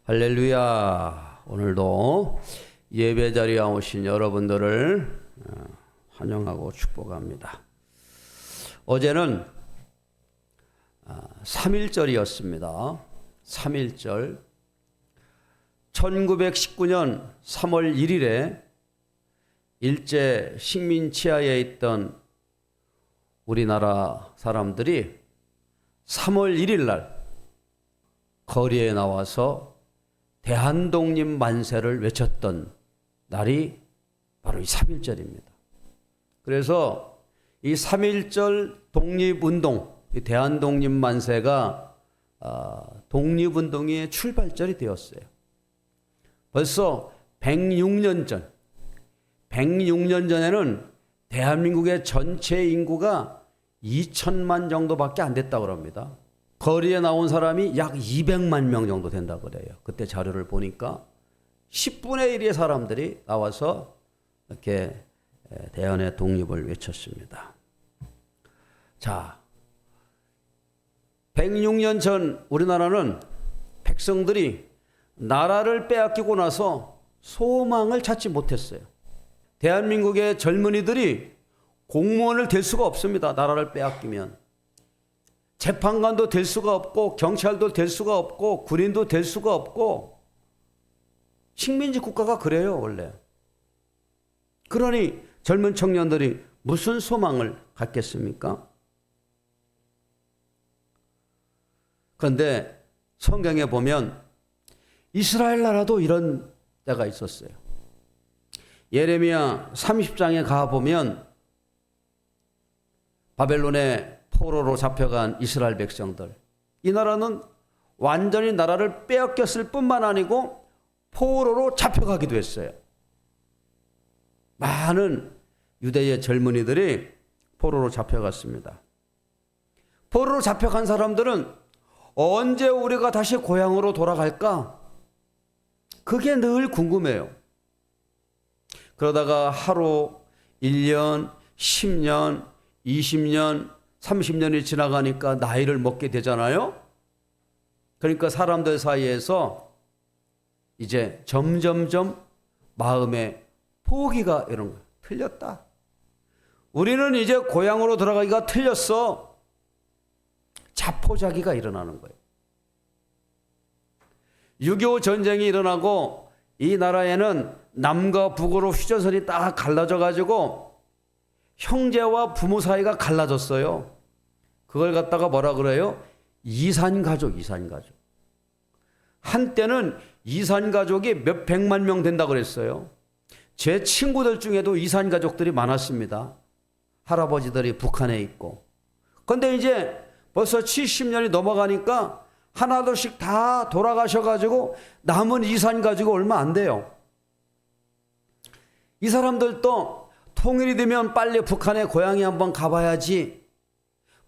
할렐루야. 오늘도 예배 자리에 오신 여러분들을 환영하고 축복합니다. 어제는 3.1절이었습니다. 3.1절. 1919년 3월 1일에 일제 식민 치하에 있던 우리나라 사람들이 3월 1일 날 거리에 나와서 대한독립 만세를 외쳤던 날이 바로 이 3.1절입니다. 그래서 이 3.1절 독립운동, 이 대한독립 만세가 독립운동의 출발점이 되었어요. 벌써 106년 전에는 대한민국의 전체 인구가 2천만 정도밖에 안 됐다고 합니다. 거리에 나온 사람이 약 200만 명 정도 된다고 그래요. 그때 자료를 보니까 10분의 1의 사람들이 나와서 이렇게 대한의 독립을 외쳤습니다. 자, 106년 전 우리나라는 백성들이 나라를 빼앗기고 나서 소망을 찾지 못했어요. 대한민국의 젊은이들이 공무원을 될 수가 없습니다. 나라를 빼앗기면. 재판관도 될 수가 없고 경찰도 될 수가 없고 군인도 될 수가 없고 식민지 국가가 그래요 원래. 그러니 젊은 청년들이 무슨 소망을 갖겠습니까? 그런데 성경에 보면 이스라엘 나라도 이런 때가 있었어요. 예레미야 30장에 가보면 바벨론의 포로로 잡혀간 이스라엘 백성들, 이 나라는 완전히 나라를 빼앗겼을 뿐만 아니고 포로로 잡혀가기도 했어요. 많은 유대의 젊은이들이 포로로 잡혀갔습니다. 포로로 잡혀간 사람들은 언제 우리가 다시 고향으로 돌아갈까? 그게 늘 궁금해요. 그러다가 하루, 1년, 10년, 20년, 30년이 지나가니까 나이를 먹게 되잖아요. 그러니까 사람들 사이에서 이제 점점점 마음에 포기가 이런 거예요. 틀렸다. 우리는 이제 고향으로 돌아가기가 틀렸어. 자포자기가 일어나는 거예요. 6.25 전쟁이 일어나고 이 나라에는 남과 북으로 휴전선이 딱 갈라져 가지고 형제와 부모 사이가 갈라졌어요. 그걸 갖다가 뭐라 그래요? 이산가족. 한때는 이산가족이 몇 백만 명 된다고 그랬어요. 제 친구들 중에도 이산가족들이 많았습니다. 할아버지들이 북한에 있고. 그런데 이제 벌써 70년이 넘어가니까 하나둘씩 다 돌아가셔가지고 남은 이산가족이 얼마 안 돼요. 이 사람들도 통일이 되면 빨리 북한의 고향에 한번 가봐야지,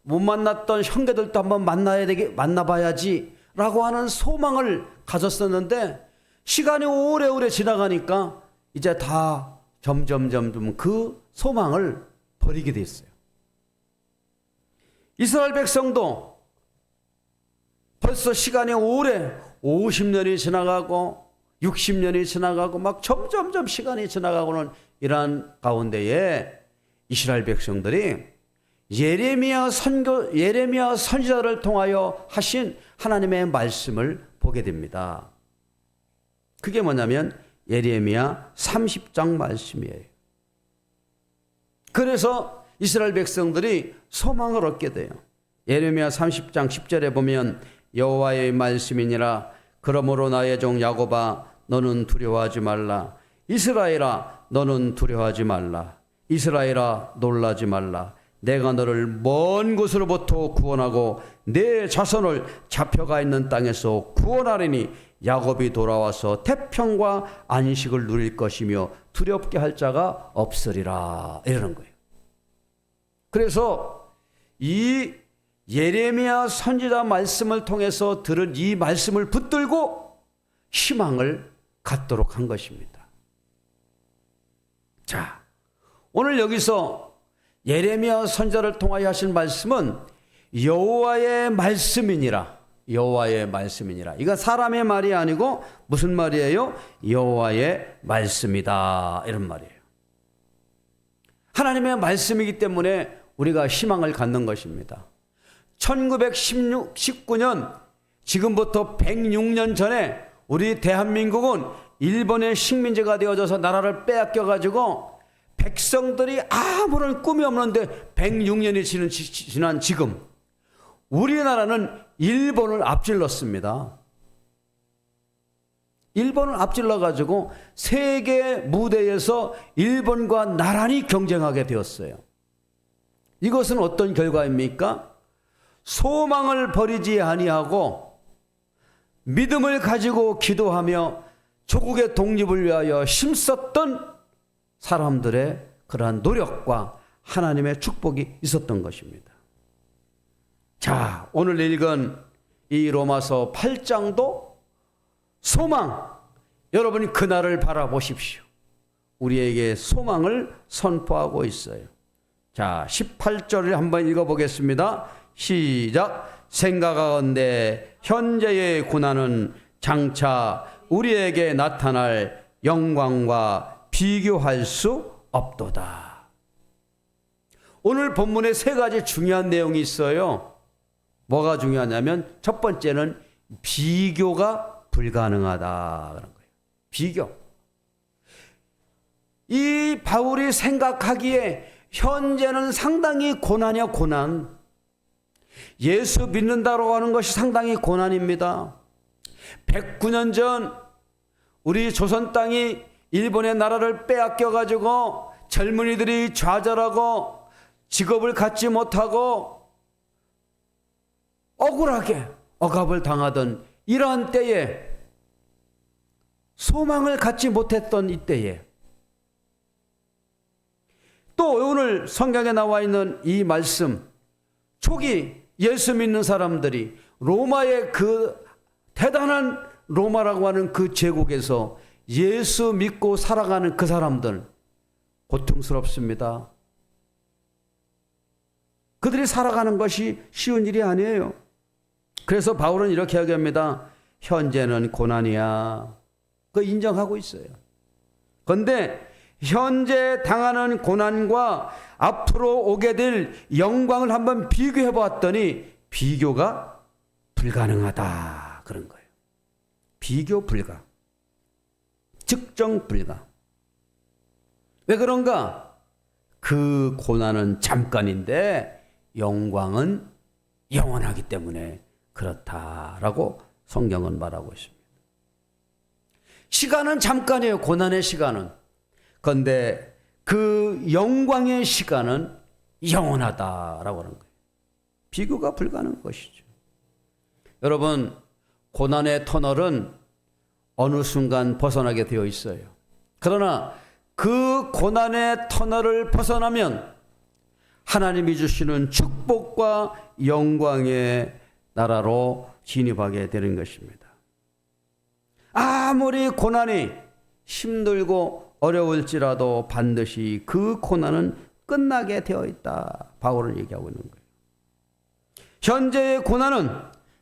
못 만났던 형제들도 한번 만나봐야지 라고 하는 소망을 가졌었는데 시간이 오래오래 지나가니까 이제 다 점점 그 소망을 버리게 됐어요. 이스라엘 백성도 벌써 시간이 오래 50년이 지나가고 60년이 지나가고 막 점점 시간이 지나가고는 이러한 가운데에 이스라엘 백성들이 예레미야 선지자를 통하여 하신 하나님의 말씀을 보게 됩니다. 그게 뭐냐면 예레미야 30장 말씀이에요. 그래서 이스라엘 백성들이 소망을 얻게 돼요. 예레미야 30장 10절에 보면 여호와의 말씀이니라. 그러므로 나의 종 야곱아 너는 두려워하지 말라. 이스라엘아 너는 두려워하지 말라. 이스라엘아 놀라지 말라. 내가 너를 먼 곳으로부터 구원하고 내 자손을 잡혀가 있는 땅에서 구원하리니 야곱이 돌아와서 태평과 안식을 누릴 것이며 두렵게 할 자가 없으리라. 이러는 거예요. 그래서 이 예레미야 선지자 말씀을 통해서 들은 이 말씀을 붙들고 희망을 갖도록 한 것입니다. 자, 오늘 여기서 예레미야 선지자를 통하여 하신 말씀은 여호와의 말씀이니라. 여호와의 말씀이니라. 이건 사람의 말이 아니고 무슨 말이에요? 여호와의 말씀이다, 이런 말이에요. 하나님의 말씀이기 때문에 우리가 희망을 갖는 것입니다. 1919년, 지금부터 106년 전에 우리 대한민국은 일본의 식민지가 되어져서 나라를 빼앗겨가지고 백성들이 아무런 꿈이 없는데 106년이 지난 지금 우리나라는 일본을 앞질렀습니다. 일본을 앞질러가지고 세계 무대에서 일본과 나란히 경쟁하게 되었어요. 이것은 어떤 결과입니까? 소망을 버리지 아니하고 믿음을 가지고 기도하며 조국의 독립을 위하여 힘썼던 사람들의 그러한 노력과 하나님의 축복이 있었던 것입니다. 자, 오늘 읽은 이 로마서 8장도 소망, 여러분이 그날을 바라보십시오. 우리에게 소망을 선포하고 있어요. 자, 18절을 한번 읽어보겠습니다. 시작. 생각하건대 현재의 고난은 장차 우리에게 나타날 영광과 비교할 수 없도다. 오늘 본문에 세 가지 중요한 내용이 있어요. 뭐가 중요하냐면 첫 번째는 비교가 불가능하다 그런 거예요. 비교. 이 바울이 생각하기에 현재는 상당히 고난이야, 고난. 예수 믿는다고 하는 것이 상당히 고난입니다. 109년 전 우리 조선 땅이 일본의 나라를 빼앗겨 가지고 젊은이들이 좌절하고 직업을 갖지 못하고 억울하게 억압을 당하던 이러한 때에 소망을 갖지 못했던 이때에 또 오늘 성경에 나와 있는 이 말씀, 초기 예수 믿는 사람들이 로마의 그 대단한 로마라고 하는 그 제국에서 예수 믿고 살아가는 그 사람들 고통스럽습니다. 그들이 살아가는 것이 쉬운 일이 아니에요. 그래서 바울은 이렇게 이야기합니다. 현재는 고난이야. 그거 인정하고 있어요. 그런데 현재 당하는 고난과 앞으로 오게 될 영광을 한번 비교해 보았더니 비교가 불가능하다 그런 거예요. 비교 불가. 측정 불가. 왜 그런가? 그 고난은 잠깐인데 영광은 영원하기 때문에 그렇다라고 성경은 말하고 있습니다. 시간은 잠깐이에요. 고난의 시간은. 그런데 그 영광의 시간은 영원하다라고 하는 거예요. 비교가 불가능한 것이죠. 여러분, 고난의 터널은 어느 순간 벗어나게 되어 있어요. 그러나 그 고난의 터널을 벗어나면 하나님이 주시는 축복과 영광의 나라로 진입하게 되는 것입니다. 아무리 고난이 힘들고 어려울지라도 반드시 그 고난은 끝나게 되어 있다. 바울은 얘기하고 있는 거예요. 현재의 고난은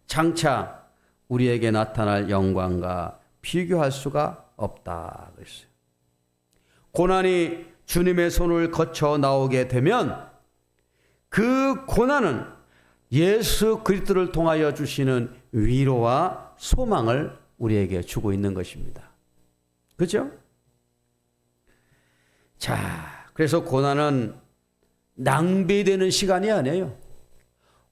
장차 우리에게 나타날 영광과 비교할 수가 없다. 그랬어요. 고난이 주님의 손을 거쳐 나오게 되면 그 고난은 예수 그리스도를 통하여 주시는 위로와 소망을 우리에게 주고 있는 것입니다. 그렇죠? 자, 그래서 고난은 낭비되는 시간이 아니에요.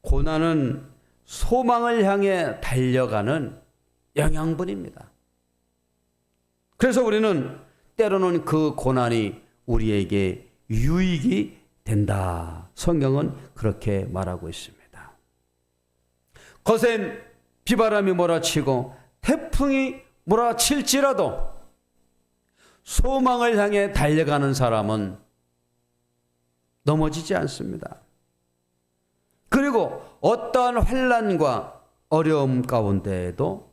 고난은 소망을 향해 달려가는 영양분입니다. 그래서 우리는 때로는 그 고난이 우리에게 유익이 된다. 성경은 그렇게 말하고 있습니다. 거센 비바람이 몰아치고 태풍이 몰아칠지라도 소망을 향해 달려가는 사람은 넘어지지 않습니다. 그리고 어떠한 환난과 어려움 가운데에도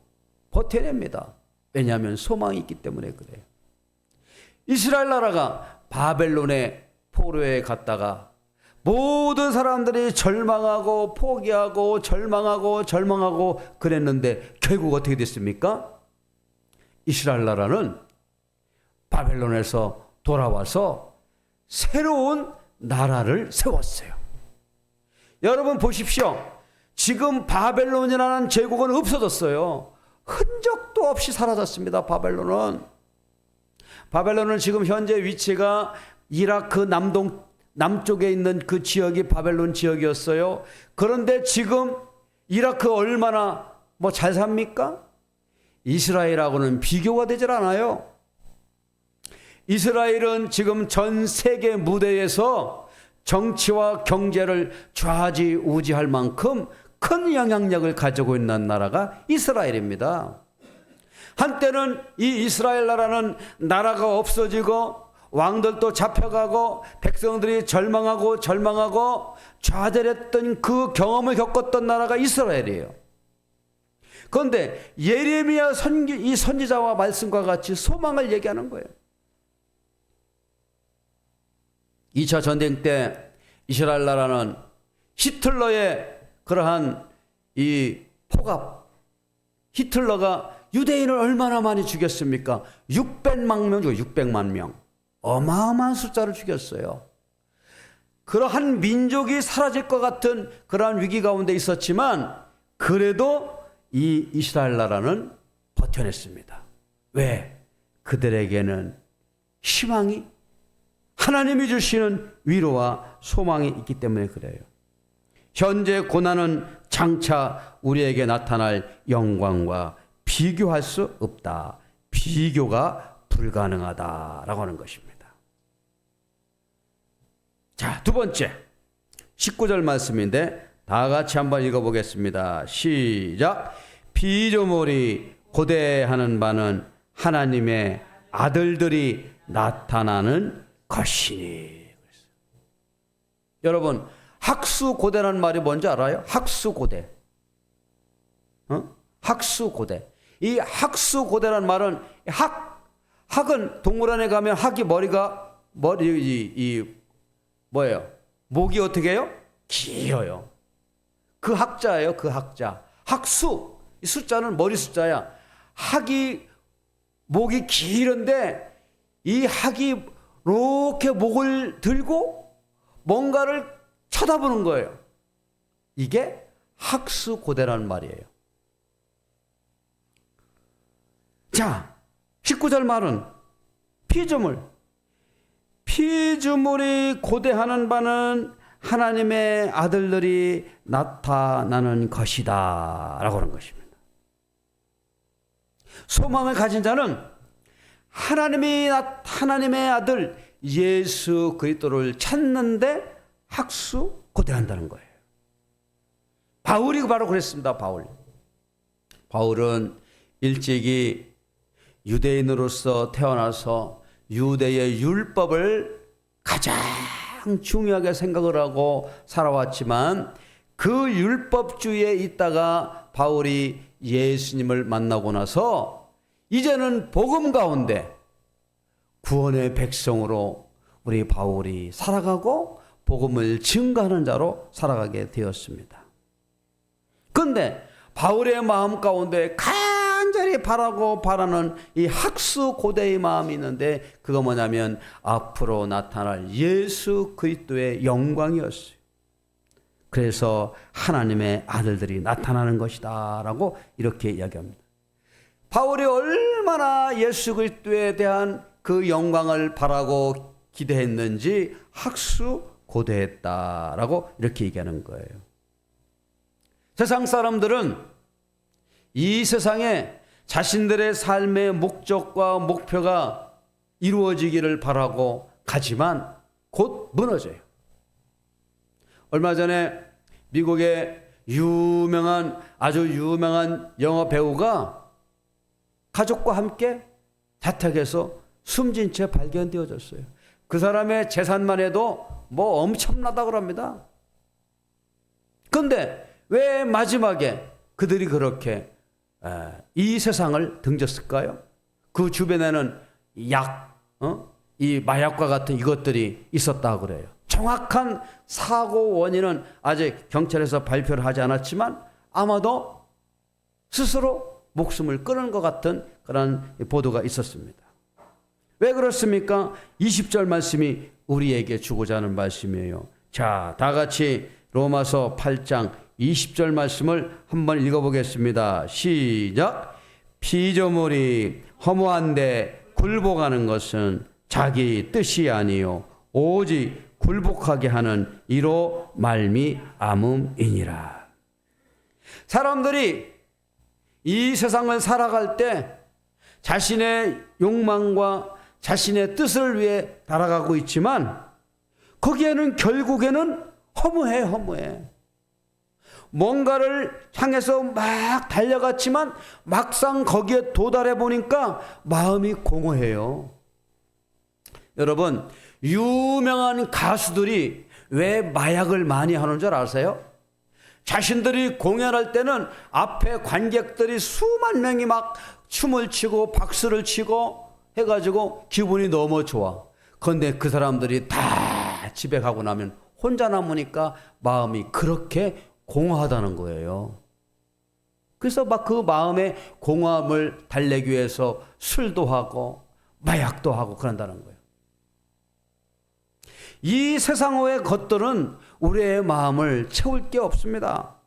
버텨냅니다. 왜냐하면 소망이 있기 때문에 그래요. 이스라엘 나라가 바벨론의 포로에 갔다가 모든 사람들이 절망하고 포기하고 절망하고 그랬는데 결국 어떻게 됐습니까? 이스라엘 나라는 바벨론에서 돌아와서 새로운 나라를 세웠어요. 여러분 보십시오. 지금 바벨론이라는 제국은 없어졌어요. 흔적도 없이 사라졌습니다. 바벨론은 지금 현재 위치가 이라크 남쪽에 있는 그 지역이 바벨론 지역이었어요. 그런데 지금 이라크 얼마나 잘 삽니까? 이스라엘하고는 비교가 되질 않아요. 이스라엘은 지금 전 세계 무대에서 정치와 경제를 좌지우지할 만큼 큰 영향력을 가지고 있는 나라가 이스라엘입니다. 한때는 이 이스라엘 나라는 나라가 없어지고 왕들도 잡혀가고 백성들이 절망하고 좌절했던 그 경험을 겪었던 나라가 이스라엘이에요. 그런데 예레미야 이 선지자와 말씀과 같이 소망을 얘기하는 거예요. 2차 전쟁 때 이스라엘 나라는 히틀러의 그러한 이 폭압, 히틀러가 유대인을 얼마나 많이 죽였습니까? 600만 명 죽였어요. 600만 명. 어마어마한 숫자를 죽였어요. 그러한 민족이 사라질 것 같은 그러한 위기 가운데 있었지만 그래도 이 이스라엘 나라는 버텨냈습니다. 왜? 그들에게는 희망이, 하나님이 주시는 위로와 소망이 있기 때문에 그래요. 현재 고난은 장차 우리에게 나타날 영광과 비교할 수 없다. 비교가 불가능하다라고 하는 것입니다. 자, 두 번째 19절 말씀인데 다 같이 한번 읽어보겠습니다. 시작. 피조물이 고대하는 바는 하나님의 아들들이 나타나는 것이니. 여러분, 학수고대라는 말이 뭔지 알아요? 학수고대. 학수고대. 이 학수고대라는 말은 학은 동물원에 가면 학이 뭐예요? 목이 어떻게 해요? 길어요. 그 학자예요. 그 학자. 학수. 이 숫자는 머리 숫자야. 목이 길은데 이 학이 이렇게 목을 들고 뭔가를 쳐다보는 거예요. 이게 학수고대라는 말이에요. 자, 19절 말은 피조물이 고대하는 바는 하나님의 아들들이 나타나는 것이다 라고 하는 것입니다. 소망을 가진 자는 하나님의 아들 예수 그리스도를 찾는데 학수고대한다는 거예요. 바울이 바로 그랬습니다. 바울은 일찍이 유대인으로서 태어나서 유대의 율법을 가장 중요하게 생각을 하고 살아왔지만 그 율법주의에 있다가 바울이 예수님을 만나고 나서 이제는 복음 가운데 구원의 백성으로 우리 바울이 살아가고 복음을 증거하는 자로 살아가게 되었습니다. 그런데 바울의 마음 가운데 간절히 바라는 이 학수고대의 마음이 있는데 그거 뭐냐면 앞으로 나타날 예수 그리스도의 영광이었어요. 그래서 하나님의 아들들이 나타나는 것이다 라고 이렇게 이야기합니다. 바울이 얼마나 예수 그리스도에 대한 그 영광을 바라고 기대했는지 학수고대했다라고 이렇게 얘기하는 거예요. 세상 사람들은 이 세상에 자신들의 삶의 목적과 목표가 이루어지기를 바라고 가지만 곧 무너져요. 얼마 전에 미국의 아주 유명한 영화 배우가 가족과 함께 자택에서 숨진 채 발견되어졌어요. 그 사람의 재산만 해도 엄청나다고 합니다. 그런데 왜 마지막에 그들이 그렇게 이 세상을 등졌을까요? 그 주변에는 이 마약과 같은 이것들이 있었다고 그래요. 정확한 사고 원인은 아직 경찰에서 발표를 하지 않았지만 아마도 스스로 목숨을 끊은 것 같은 그런 보도가 있었습니다. 왜 그렇습니까? 20절 말씀이 우리에게 주고자 하는 말씀이에요. 자, 다 같이 로마서 8장 20절 말씀을 한번 읽어보겠습니다. 시작. 피조물이 허무한데 굴복하는 것은 자기 뜻이 아니요 오직 굴복하게 하는 이로 말미암음이니라. 사람들이 이 세상을 살아갈 때 자신의 욕망과 자신의 뜻을 위해 달아가고 있지만 거기에는 결국에는 허무해. 뭔가를 향해서 막 달려갔지만 막상 거기에 도달해 보니까 마음이 공허해요. 여러분, 유명한 가수들이 왜 마약을 많이 하는 줄 아세요? 자신들이 공연할 때는 앞에 관객들이 수만 명이 막 춤을 추고 박수를 치고 해가지고 기분이 너무 좋아. 그런데 그 사람들이 다 집에 가고 나면 혼자 남으니까 마음이 그렇게 공허하다는 거예요. 그래서 막 그 마음의 공허함을 달래기 위해서 술도 하고 마약도 하고 그런다는 거예요. 이 세상의 것들은 우리의 마음을 채울 게 없습니다.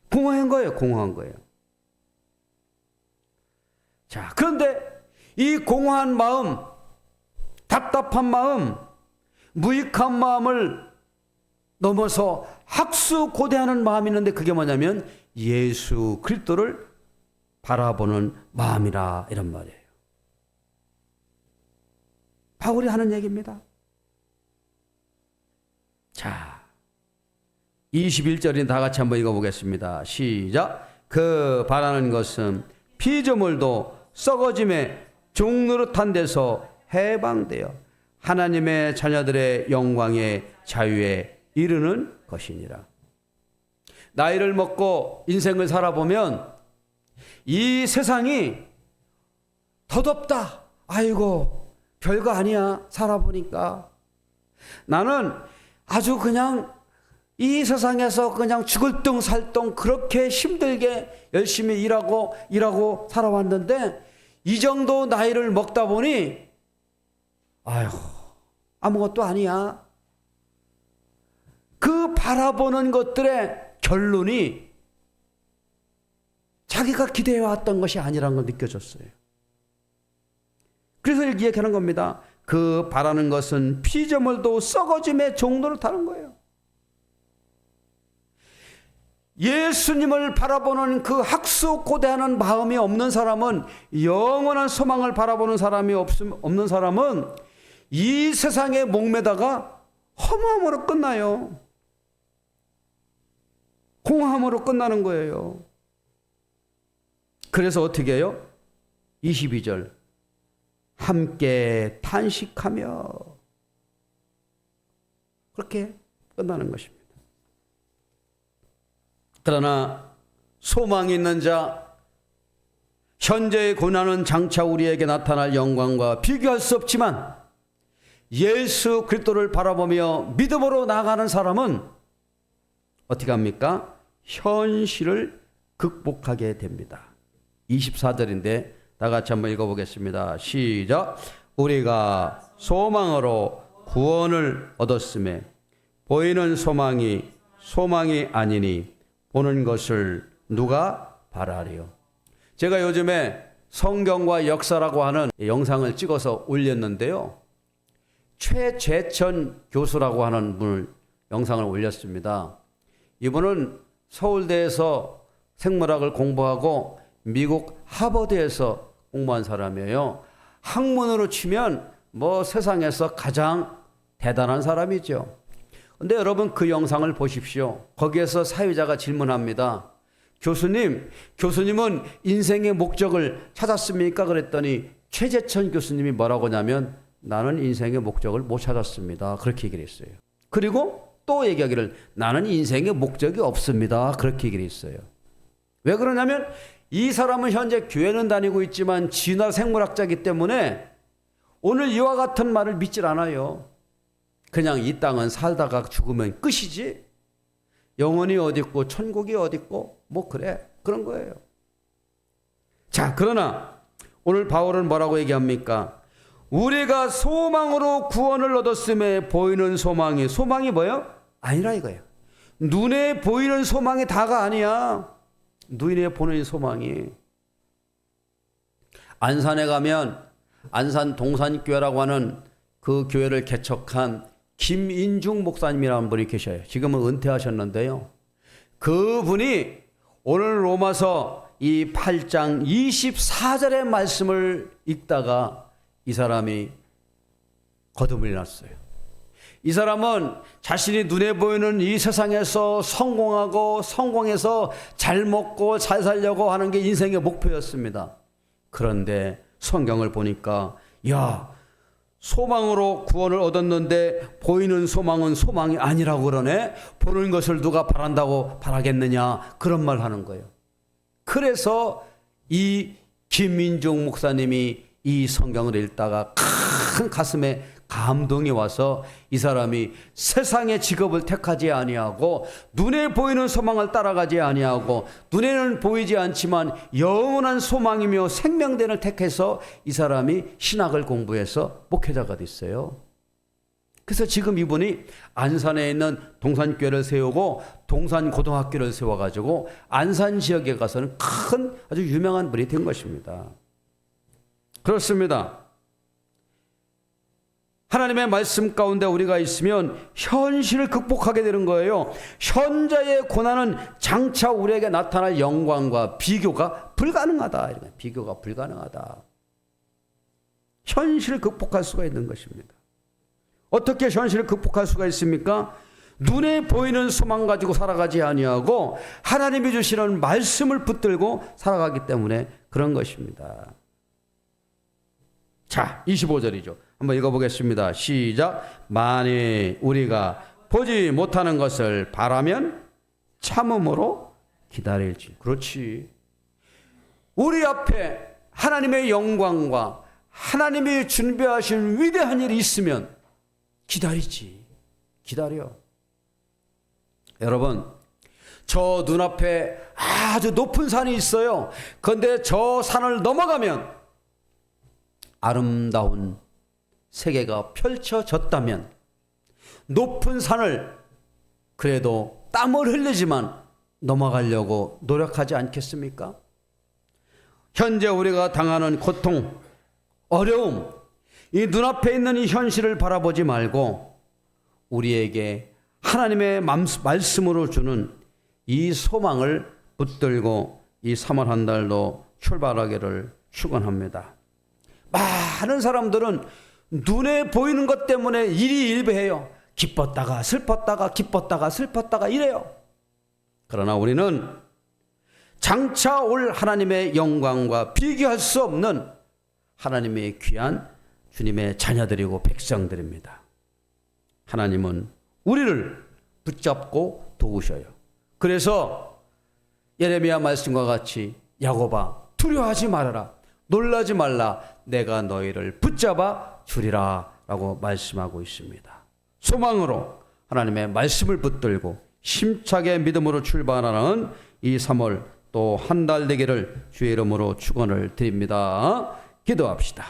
공허한 거예요. 자, 그런데 이 공허한 마음, 답답한 마음, 무익한 마음을 넘어서 학수고대하는 마음이 있는데 그게 뭐냐면 예수 그리스도를 바라보는 마음이라 이런 말이에요. 바울이 하는 얘기입니다. 자, 21절인 다 같이 한번 읽어보겠습니다. 시작. 그 바라는 것은 피조물도 썩어짐에 종노릇한 데서 해방되어 하나님의 자녀들의 영광의 자유에 이르는 것이니라. 나이를 먹고 인생을 살아보면 이 세상이 덧없다. 아이고 별거 아니야. 살아보니까 나는 아주 그냥 이 세상에서 그냥 죽을 둥 살 둥 그렇게 힘들게 열심히 일하고 살아왔는데 이 정도 나이를 먹다 보니 아휴 아무것도 아니야. 그 바라보는 것들의 결론이 자기가 기대해왔던 것이 아니라는 걸 느껴졌어요. 그래서 이렇게 얘기하는 겁니다. 그 바라는 것은 피조물도 썩어짐의 종로를 타는 거예요. 예수님을 바라보는 그 학수고대하는 마음이 없는 사람은, 영원한 소망을 바라보는 사람이 없는 사람은 이 세상에 목매다가 허무함으로 끝나요. 공허함으로 끝나는 거예요. 그래서 어떻게 해요? 22절 함께 탄식하며 그렇게 끝나는 것입니다. 그러나 소망이 있는 자, 현재의 고난은 장차 우리에게 나타날 영광과 비교할 수 없지만 예수 그리스도를 바라보며 믿음으로 나아가는 사람은 어떻게 합니까? 현실을 극복하게 됩니다. 24절인데 다 같이 한번 읽어보겠습니다. 시작. 우리가 소망으로 구원을 얻었음에 보이는 소망이 아니니 보는 것을 누가 바라리요. 제가 요즘에 성경과 역사라고 하는 영상을 찍어서 올렸는데요. 최재천 교수라고 하는 분을 영상을 올렸습니다. 이분은 서울대에서 생물학을 공부하고 미국 하버드에서 공부한 사람이에요. 학문으로 치면 뭐 세상에서 가장 대단한 사람이죠. 근데 여러분 그 영상을 보십시오. 거기에서 사회자가 질문합니다. 교수님은 인생의 목적을 찾았습니까? 그랬더니 최재천 교수님이 뭐라고 하냐면 나는 인생의 목적을 못 찾았습니다. 그렇게 얘기를 했어요. 그리고 또 얘기하기를 나는 인생의 목적이 없습니다. 그렇게 얘기를 했어요. 왜 그러냐면 이 사람은 현재 교회는 다니고 있지만 진화 생물학자이기 때문에 오늘 이와 같은 말을 믿질 않아요. 그냥 이 땅은 살다가 죽으면 끝이지. 영혼이 어딨고 천국이 어딨고 뭐 그래. 그런 거예요. 자, 그러나 오늘 바울은 뭐라고 얘기합니까? 우리가 소망으로 구원을 얻었음에 보이는 소망이 뭐예요? 아니라 이거예요. 눈에 보이는 소망이 다가 아니야. 눈에 보는 소망이. 안산에 가면 안산 동산교회라고 하는 그 교회를 개척한 김인중 목사님이라는 분이 계셔요. 지금은 은퇴하셨는데요. 그분이 오늘 로마서 이 8장 24절의 말씀을 읽다가 이 사람이 거듭을 났어요. 이 사람은 자신이 눈에 보이는 이 세상에서 성공하고 성공해서 잘 먹고 잘 살려고 하는 게 인생의 목표였습니다. 그런데 성경을 보니까 야, 소망으로 구원을 얻었는데 보이는 소망은 소망이 아니라고 그러네. 보는 것을 누가 바란다고 바라겠느냐, 그런 말 하는 거예요. 그래서 이 김민중 목사님이 이 성경을 읽다가 큰 가슴에 감동이 와서 이 사람이 세상의 직업을 택하지 아니하고 눈에 보이는 소망을 따라가지 아니하고 눈에는 보이지 않지만 영원한 소망이며 생명대를 택해서 이 사람이 신학을 공부해서 목회자가 됐어요. 그래서 지금 이분이 안산에 있는 동산교회를 세우고 동산고등학교를 세워가지고 안산 지역에 가서는 큰 아주 유명한 분이 된 것입니다. 그렇습니다. 하나님의 말씀 가운데 우리가 있으면 현실을 극복하게 되는 거예요. 현재의 고난은 장차 우리에게 나타날 영광과 비교가 불가능하다. 비교가 불가능하다. 현실을 극복할 수가 있는 것입니다. 어떻게 현실을 극복할 수가 있습니까? 눈에 보이는 소망 가지고 살아가지 아니하고 하나님이 주시는 말씀을 붙들고 살아가기 때문에 그런 것입니다. 자, 25절이죠. 한번 읽어보겠습니다. 시작. 만일 우리가 보지 못하는 것을 바라면 참음으로 기다릴지. 그렇지. 우리 앞에 하나님의 영광과 하나님이 준비하신 위대한 일이 있으면 기다리지. 기다려. 여러분, 저 눈앞에 아주 높은 산이 있어요. 그런데 저 산을 넘어가면 아름다운 세계가 펼쳐졌다면 높은 산을 그래도 땀을 흘리지만 넘어가려고 노력하지 않겠습니까? 현재 우리가 당하는 고통, 어려움, 이 눈앞에 있는 이 현실을 바라보지 말고 우리에게 하나님의 말씀으로 주는 이 소망을 붙들고 이 3월 한 달도 출발하기를 축원합니다. 많은 사람들은 눈에 보이는 것 때문에 일희일비해요. 기뻤다가 슬펐다가 기뻤다가 슬펐다가 이래요. 그러나 우리는 장차 올 하나님의 영광과 비교할 수 없는 하나님의 귀한 주님의 자녀들이고 백성들입니다. 하나님은 우리를 붙잡고 도우셔요. 그래서 예레미야 말씀과 같이 야곱아 두려워하지 말아라, 놀라지 말라, 내가 너희를 붙잡아 주리라 라고 말씀하고 있습니다. 소망으로 하나님의 말씀을 붙들고 힘차게 믿음으로 출발하는 이 3월 또 한 달 되기를 주의 이름으로 축원을 드립니다. 기도합시다.